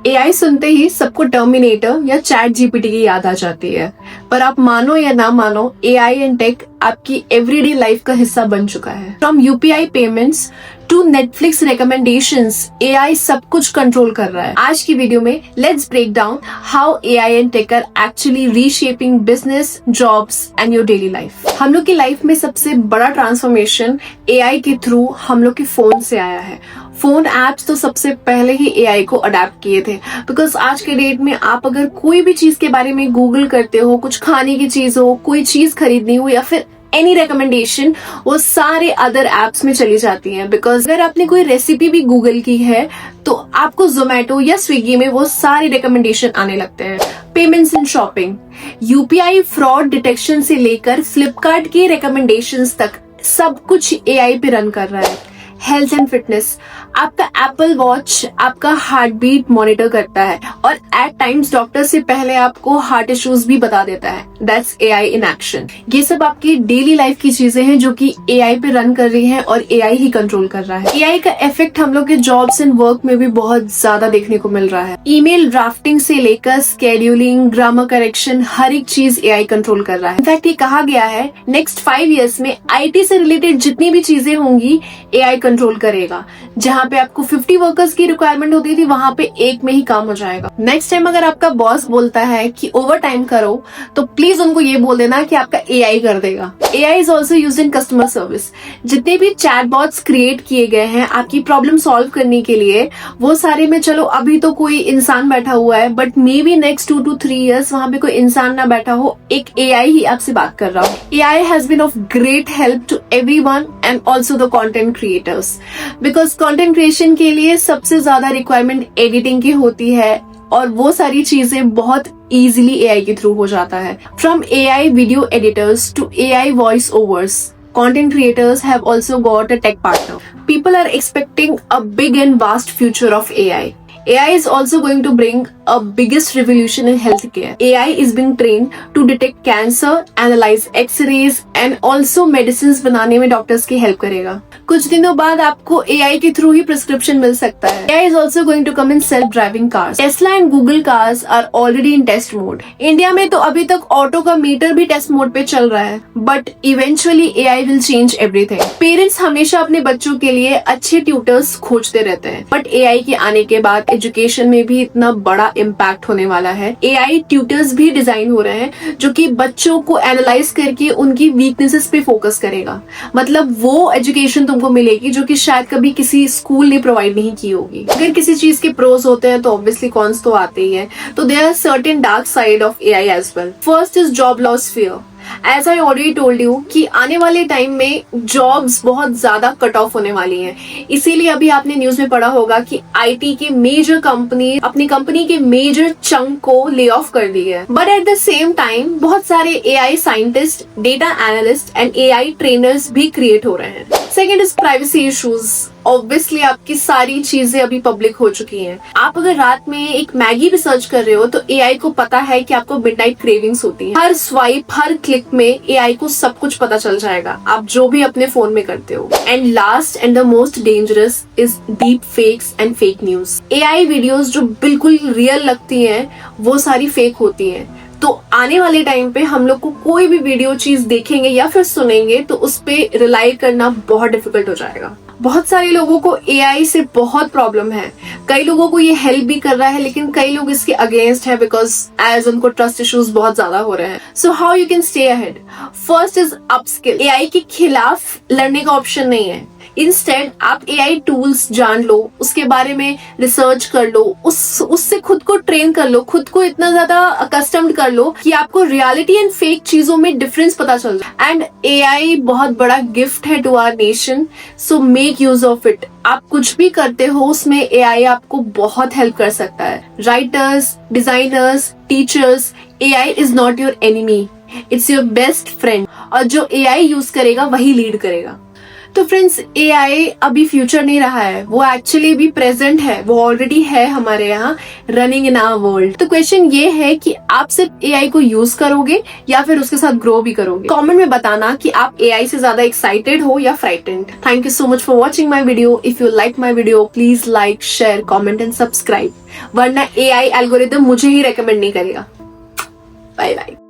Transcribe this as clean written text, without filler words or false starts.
AI सुनते ही सबको terminator या चैट जीपीटी की याद आ जाती है, पर आप मानो या ना मानो, एआई एंड टेक आपकी एवरीडे लाइफ का हिस्सा बन चुका है। From UPI payments to Netflix recommendations, AI सब कुछ कंट्रोल कर रहा है। आज की वीडियो में let's break down how AI and tech are actually reshaping business, jobs and your daily life. हम लोग की लाइफ में सबसे बड़ा ट्रांसफॉर्मेशन एआई के थ्रू हम लोग के फोन से आया है। फोन एप्स तो सबसे पहले ही एआई को अडेप्ट किए थे, बिकॉज आज के डेट में आप अगर कोई भी चीज के बारे में गूगल करते हो, कुछ खाने की चीज हो, कोई चीज खरीदनी हो या फिर एनी रिकमेंडेशन, वो सारे अदर एप्स में चली जाती हैं। बिकॉज अगर आपने कोई रेसिपी भी गूगल की है तो आपको जोमेटो या स्विगी में वो सारे रिकमेंडेशन आने लगते हैं। Payments and shopping, UPI fraud detection से लेकर फ्लिपकार्ट के रिकमेंडेशंस तक सब कुछ एआई पे रन कर रहा है। हेल्थ एंड फिटनेस, आपका एप्पल वॉच आपका हार्ट बीट मॉनिटर करता है और एट टाइम्स डॉक्टर से पहले आपको हार्ट इश्यूज भी बता देता है। That's AI in action. ये सब आपकी डेली लाइफ की चीजें हैं जो कि एआई पे रन कर रही हैं और एआई ही कंट्रोल कर रहा है। एआई का इफेक्ट हम लोग के जॉब्स एंड वर्क में भी बहुत ज्यादा देखने को मिल रहा है। ईमेल ड्राफ्टिंग से लेकर स्केड्यूलिंग, ग्रामर करेक्शन, हर एक चीज एआई कंट्रोल कर रहा है। इनफैक्ट ये कहा गया है नेक्स्ट 5 years में आईटी से रिलेटेड जितनी भी चीजें होंगी एआई कंट्रोल करेगा। जहाँ पे आपको 50 वर्कर्स की रिक्वायरमेंट होती थी, वहाँ पे एक में ही काम हो जाएगा। नेक्स्ट टाइम अगर आपका बॉस बोलता है कि ओवर टाइम करो, तो प्लीज उनको ये बोल देना कि आपका एआई कर देगा। AI is also used in customer service. जितने भी चैटबॉट्स क्रिएट किए गए हैं आपकी प्रॉब्लम सॉल्व करने के लिए, वो सारे में चलो अभी तो कोई इंसान बैठा हुआ है, but may be next 2 to 3 years वहाँ पे कोई इंसान ना बैठा हो, एक एआई ही आपसे बात कर रहा हो। AI has been of great help to everyone and also the content creators, because content creation के लिए सबसे ज्यादा रिक्वायरमेंट एडिटिंग की होती है और वो सारी चीजें बहुत इजीली एआई के थ्रू हो जाता है। From AI video editors to AI voice overs, content creators have also got a tech partner. People are expecting a big and vast future of AI. AI is also going to bring a biggest revolution in healthcare. AI is being trained to detect cancer, analyze X-rays and also medicines बनाने में doctors की help करेगा। कुछ दिनों बाद आपको AI के through ही prescription मिल सकता है। AI is also going to come in self-driving cars. Tesla and Google cars are already in test mode. India में तो अभी तक ऑटो का मीटर भी टेस्ट मोड पे चल रहा है, but eventually AI will change everything. Parents हमेशा अपने बच्चों के लिए अच्छे ट्यूटर्स खोजते रहते हैं, बट AI के आने के बाद एजुकेशन में भी इतना बड़ा इम्पैक्ट होने वाला है। एआई ट्यूटर्स भी डिजाइन हो रहे हैं जो कि बच्चों को एनालाइज करके उनकी वीकनेसेस पे फोकस करेगा। मतलब वो एजुकेशन तुमको मिलेगी जो कि शायद कभी किसी स्कूल ने प्रोवाइड नहीं की होगी। अगर किसी चीज के प्रोज होते हैं तो ऑब्वियसली कॉन्स तो आते ही है, तो there are certain dark side of AI as well. First is job loss fear. As I already told you कि आने वाले टाइम में जॉब्स बहुत ज्यादा कट ऑफ होने वाली हैं। इसीलिए अभी आपने न्यूज में पढ़ा होगा कि आईटी के मेजर कंपनी अपनी कंपनी के मेजर चंक को ले ऑफ कर दी है। But at the same time बहुत सारे AI scientist, data analyst and AI trainers भी क्रिएट हो रहे हैं। Second is privacy issues. Obviously आपकी सारी चीजें अभी पब्लिक हो चुकी हैं। आप अगर रात में एक मैगी भी सर्च कर रहे हो तो एआई को पता है कि आपको मिडनाइट क्रेविंग्स होती है। हर स्वाइप, हर क्लिक में एआई को सब कुछ पता चल जाएगा, आप जो भी अपने फोन में करते हो। And last and the most dangerous is deep fakes and fake news. AI videos जो बिल्कुल रियल लगती हैं वो सारी फेक होती हैं। तो आने वाले टाइम पे हम लोग को कोई भी वीडियो चीज देखेंगे या फिर सुनेंगे तो उस पे रिलाई करना बहुत डिफिकल्ट हो जाएगा। बहुत सारे लोगों को एआई से बहुत प्रॉब्लम है। कई लोगों को ये हेल्प भी कर रहा है, लेकिन कई लोग इसके अगेंस्ट है बिकॉज एज उनको ट्रस्ट इश्यूज बहुत ज्यादा हो रहे हैं। So how you can stay ahead? First is upskill. AI के खिलाफ लड़ने का ऑप्शन नहीं है। इंस्टेड आप एआई टूल्स जान लो, उसके बारे में रिसर्च कर लो, उससे खुद को ट्रेन कर लो, खुद को इतना ज्यादा अकस्टम्ड कर लो कि आपको रियलिटी एंड फेक चीजों में डिफरेंस पता चल जाए। एंड एआई बहुत बड़ा गिफ्ट है to our nation, so make use of it. आप कुछ भी करते हो उसमें एआई आपको बहुत हेल्प कर सकता है। Writers, designers, teachers, AI is not your enemy, it's your best friend. और जो एआई यूज करेगा वही लीड करेगा। तो फ्रेंड्स, एआई अभी फ्यूचर नहीं रहा है, वो एक्चुअली भी प्रेजेंट है, वो ऑलरेडी है हमारे यहाँ रनिंग इन आवर वर्ल्ड। तो क्वेश्चन ये है कि आप सिर्फ एआई को यूज करोगे या फिर उसके साथ ग्रो भी करोगे। कमेंट में बताना कि आप एआई से ज्यादा एक्साइटेड हो या frightened. Thank you so much for watching my video. If you like my video please like, share, comment and subscribe, वरना एआई एल्गोरिदम मुझे ही रेकमेंड नहीं करेगा। Bye bye.